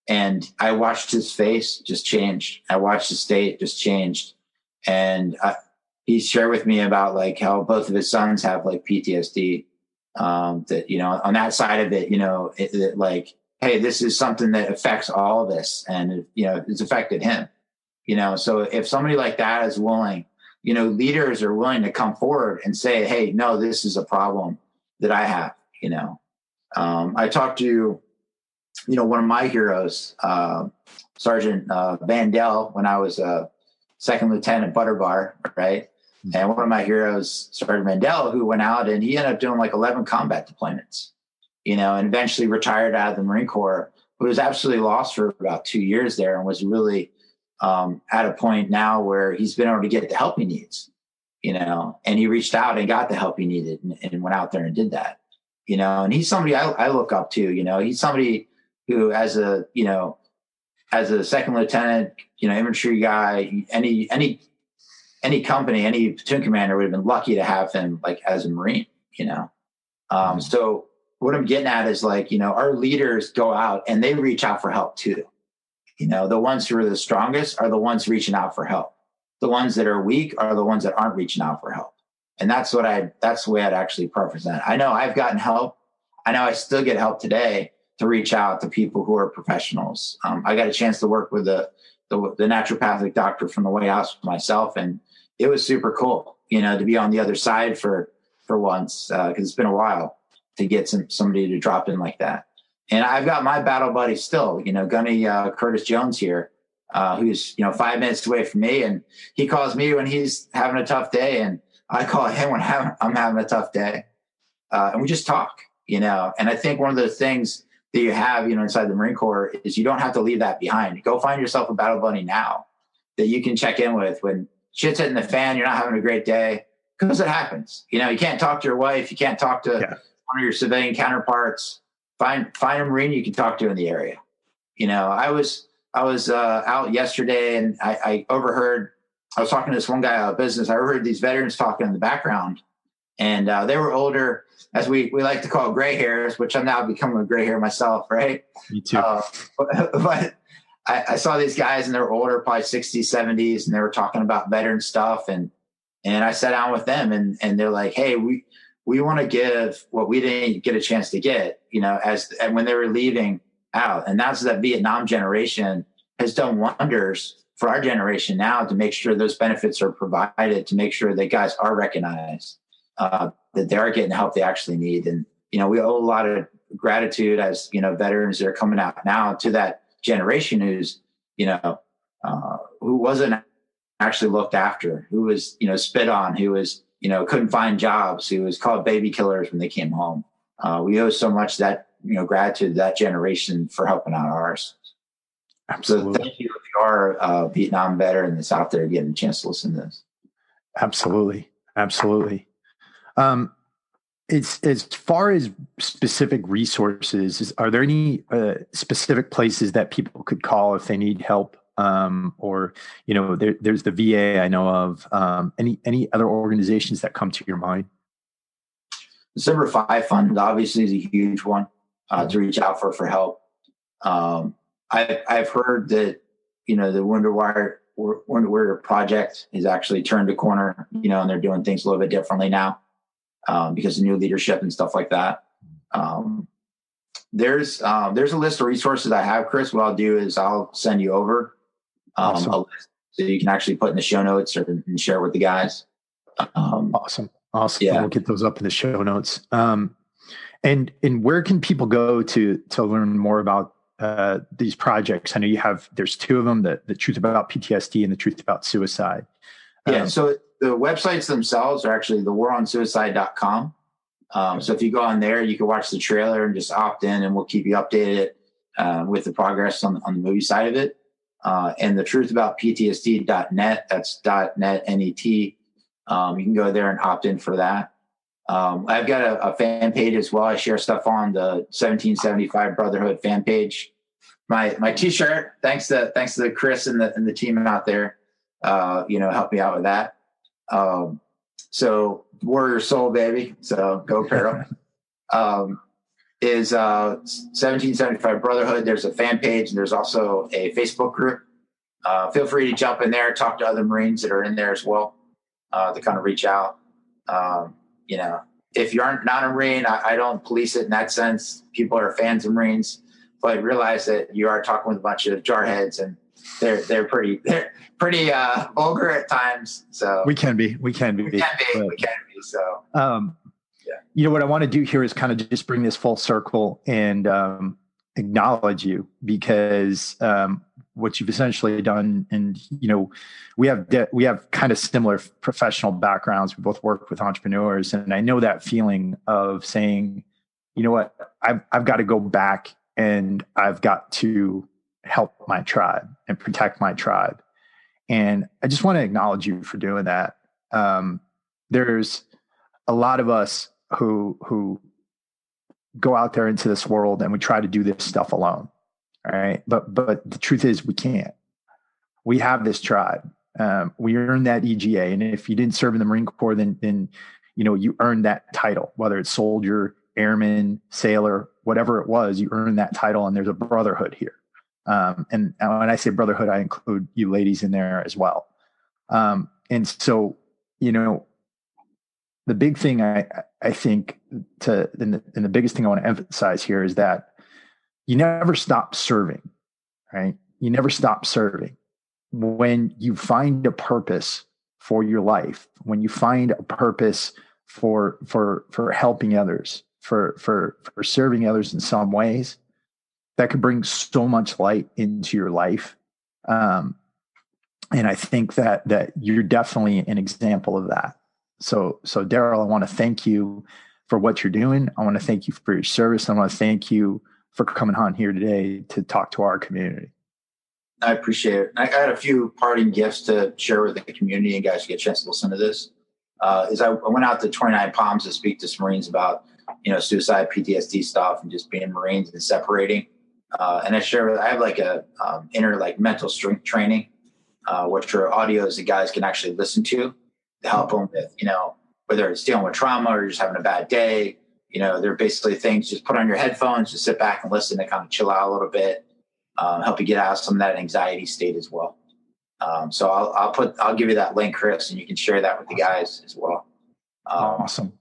and I watched his face just change. I watched his state just changed. And he shared with me about like how both of his sons have like PTSD, that, on that side of it, like, hey, this is something that affects all of us and, it's affected him, so if somebody like that is willing, leaders are willing to come forward and say, hey, no, this is a problem that I have, I talked to, one of my heroes, Sergeant Vandell, when I was a second lieutenant Butterbar, right? And one of my heroes, Sergeant Vandell, who went out and he ended up doing like 11 combat deployments, and eventually retired out of the Marine Corps, but was absolutely lost for about 2 years there and was really at a point now where he's been able to get the help he needs, and he reached out and got the help he needed and went out there and did that, and he's somebody I look up to, he's somebody who as a second lieutenant, infantry guy, any company, any platoon commander would have been lucky to have him like as a Marine, so what I'm getting at is like, our leaders go out and they reach out for help too. The ones who are the strongest are the ones reaching out for help. The ones that are weak are the ones that aren't reaching out for help. And that's the way I'd actually represent. I know I've gotten help. I know I still get help today to reach out to people who are professionals. I got a chance to work with the naturopathic doctor from the White House myself. And it was super cool, to be on the other side for once, because it's been a while to get somebody to drop in like that. And I've got my battle buddy still, Gunny Curtis Jones here, who's, 5 minutes away from me. And he calls me when he's having a tough day. And I call him when I'm having a tough day. And we just talk, and I think one of the things that you have, inside the Marine Corps is you don't have to leave that behind. Go find yourself a battle buddy now that you can check in with when shit's hitting the fan, you're not having a great day, because it happens. You can't talk to your wife. You can't talk to one of your civilian counterparts. Find a Marine you can talk to in the area. I was out yesterday and I overheard, I was talking to this one guy out of business. I overheard these veterans talking in the background, and they were older, as we like to call gray hairs, which I'm now becoming a gray hair myself, right? Me too. But I saw these guys and they were older, probably 60s, 70s, and they were talking about veteran stuff. And I sat down with them and they're like, hey, we want to give what we didn't get a chance to get, and when they were leaving out. And that's that Vietnam generation has done wonders for our generation now to make sure those benefits are provided, to make sure that guys are recognized, that they are getting the help they actually need. And, we owe a lot of gratitude as, veterans that are coming out now to that generation who's, who wasn't actually looked after, who was, spit on, who was, couldn't find jobs, who was called baby killers when they came home. We owe so much that, gratitude to that generation for helping out ours. Absolutely. So thank you if you are a Vietnam veteran that's out there getting a chance to listen to this. Absolutely. Absolutely. It's as far as specific resources, are there any specific places that people could call if they need help? Or, there's the VA I know of, any other organizations that come to your mind? The December 5 Fund obviously is a huge one to reach out for help. I've heard that, the Wounded Warrior Project has actually turned a corner, and they're doing things a little bit differently now because of new leadership and stuff like that. There's a list of resources I have, Chris. What I'll do is I'll send you over Awesome. a list so you can actually put in the show notes and share with the guys. Awesome. Yeah. We'll get those up in the show notes. And where can people go to learn more about these projects? I know there's two of them, the Truth About PTSD and the Truth About Suicide. Yeah. So the websites themselves are actually thewaronsuicide.com. So if you go on there, you can watch the trailer and just opt in, and we'll keep you updated with the progress on the movie side of it. And the truthaboutptsd.net, that's .net, N-E-T. You can go there and opt in for that. I've got a fan page as well. I share stuff on the 1775 Brotherhood fan page. My t-shirt, thanks to Chris and the team out there, helped me out with that. So Warrior Soul, baby. So go apparel. Is 1775 Brotherhood. There's a fan page, and there's also a Facebook group. Feel free to jump in there, talk to other Marines that are in there as well, to kind of reach out. If you aren't not a Marine, I don't police it in that sense. People are fans of Marines, but realize that you are talking with a bunch of jarheads, and they're pretty vulgar at times. So we can be. So, what I want to do here is kind of just bring this full circle and acknowledge you, because what you've essentially done, and we have kind of similar professional backgrounds. We both work with entrepreneurs, and I know that feeling of saying, you know what, I've got to go back and I've got to help my tribe and protect my tribe. And I just want to acknowledge you for doing that. There's a lot of us who go out there into this world and we try to do this stuff alone. All right. But the truth is we can't. We have this tribe. We earned that EGA. And if you didn't serve in the Marine Corps, then you earned that title, whether it's soldier, airman, sailor, whatever it was, you earned that title, and there's a brotherhood here. And when I say brotherhood, I include you ladies in there as well. And so, the big thing I think and the biggest thing I want to emphasize here is that you never stop serving, right? You never stop serving. When you find a purpose for your life, when you find a purpose for helping others, for serving others in some ways, that could bring so much light into your life. And I think that you're definitely an example of that. So Daryl, I want to thank you for what you're doing. I want to thank you for your service. I want to thank you for coming on here today to talk to our community. I appreciate it. I got a few parting gifts to share with the community, and guys get a chance to listen to this. I went out to 29 Palms to speak to some Marines about, suicide, PTSD stuff, and just being Marines and separating. And I have like a inner mental strength training, which are audios that guys can actually listen to help them with, whether it's dealing with trauma or you're just having a bad day. They're basically things, just put on your headphones, just sit back and listen to kind of chill out a little bit, help you get out of some of that anxiety state as well. So I'll give you that link, Chris, and you can share that with the guys as well. Awesome.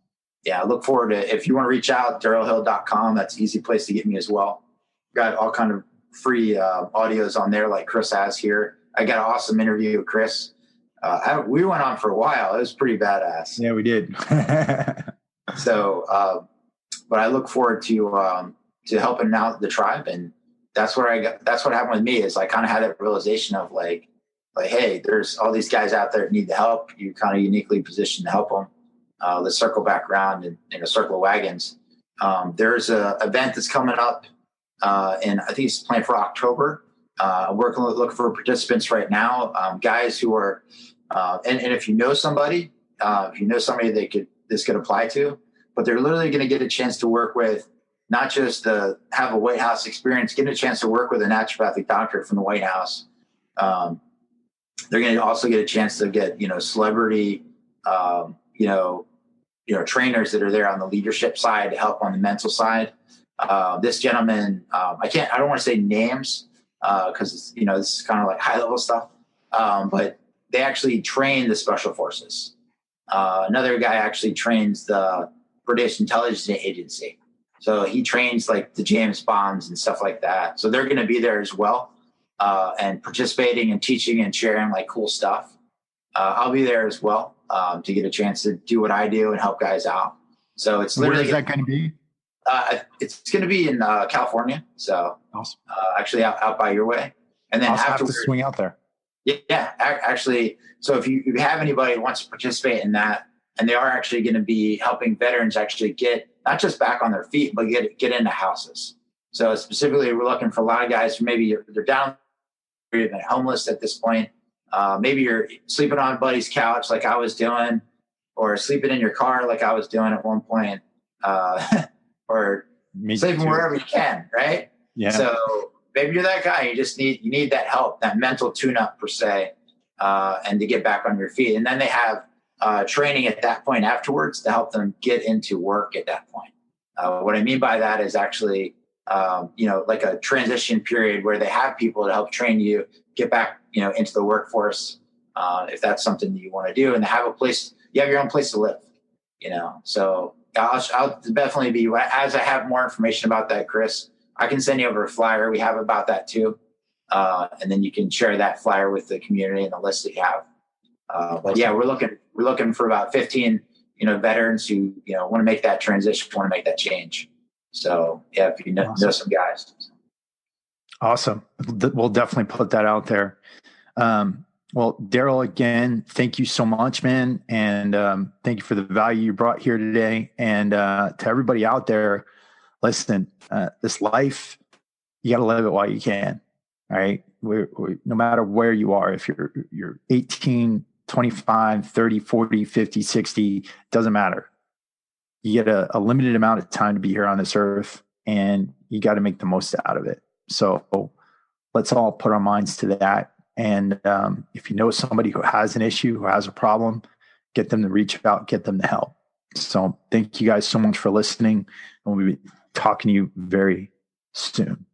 Yeah. I look forward to, if you want to reach out, darylhill.com. That's an easy place to get me as well. Got all kind of free audios on there like Chris has here. I got an awesome interview with Chris. We went on for a while. It was pretty badass. Yeah, we did. So, but I look forward to helping out the tribe. And that's what happened with me is I kind of had that realization of like, hey, there's all these guys out there that need the help. You're kind of uniquely positioned to help them. Let's circle back around in a circle of wagons. There's a event that's coming up, and I think it's planned for October. We're looking for participants right now, guys who are, and if you know somebody, this could apply to, but they're literally going to get a chance to work with, not just have a White House experience, get a chance to work with a naturopathic doctor from the White House. They're going to also get a chance to get, celebrity, trainers that are there on the leadership side to help on the mental side. This gentleman, I don't want to say names, because this is kind of like high level stuff. But they actually train the special forces. Another guy actually trains the British intelligence agency. So he trains like the James Bonds and stuff like that. So they're going to be there as well, and participating and teaching and sharing like cool stuff. I'll be there as well to get a chance to do what I do and help guys out. So it's literally. Where is that going to be? It's going to be in California. So awesome. Actually out by your way. And then I'll have to swing out there. Yeah, actually. So if you have anybody who wants to participate in that, and they are actually going to be helping veterans actually get not just back on their feet, but get into houses. So specifically, we're looking for a lot of guys who maybe they're down, they've been homeless at this point. Maybe you're sleeping on a buddy's couch like I was doing, or sleeping in your car like I was doing at one point, or sleeping wherever you can, right? Yeah. So maybe you're that guy. You need that help, that mental tune-up per se, and to get back on your feet. And then they have training at that point afterwards to help them get into work at that point. What I mean by that is actually, like a transition period where they have people to help train you, get back, into the workforce, if that's something that you want to do, and have you have your own place to live, So I'll definitely be, as I have more information about that, Chris, I can send you over a flyer. We have about that too. And then you can share that flyer with the community and the list that you have. But yeah, we're looking for about 15, veterans who, want to make that transition, want to make that change. So yeah, if you know some guys. Awesome. We'll definitely put that out there. Well, Daryl, again, thank you so much, man. And thank you for the value you brought here today. And to everybody out there, listen, this life, you got to live it while you can. All right. We're no matter where you are, if you're 18, 25, 30, 40, 50, 60, doesn't matter. You get a limited amount of time to be here on this earth, and you got to make the most out of it. So let's all put our minds to that. And if you know somebody who has an issue, who has a problem, get them to reach out, get them to help. So thank you guys so much for listening. And we'll be talking to you very soon.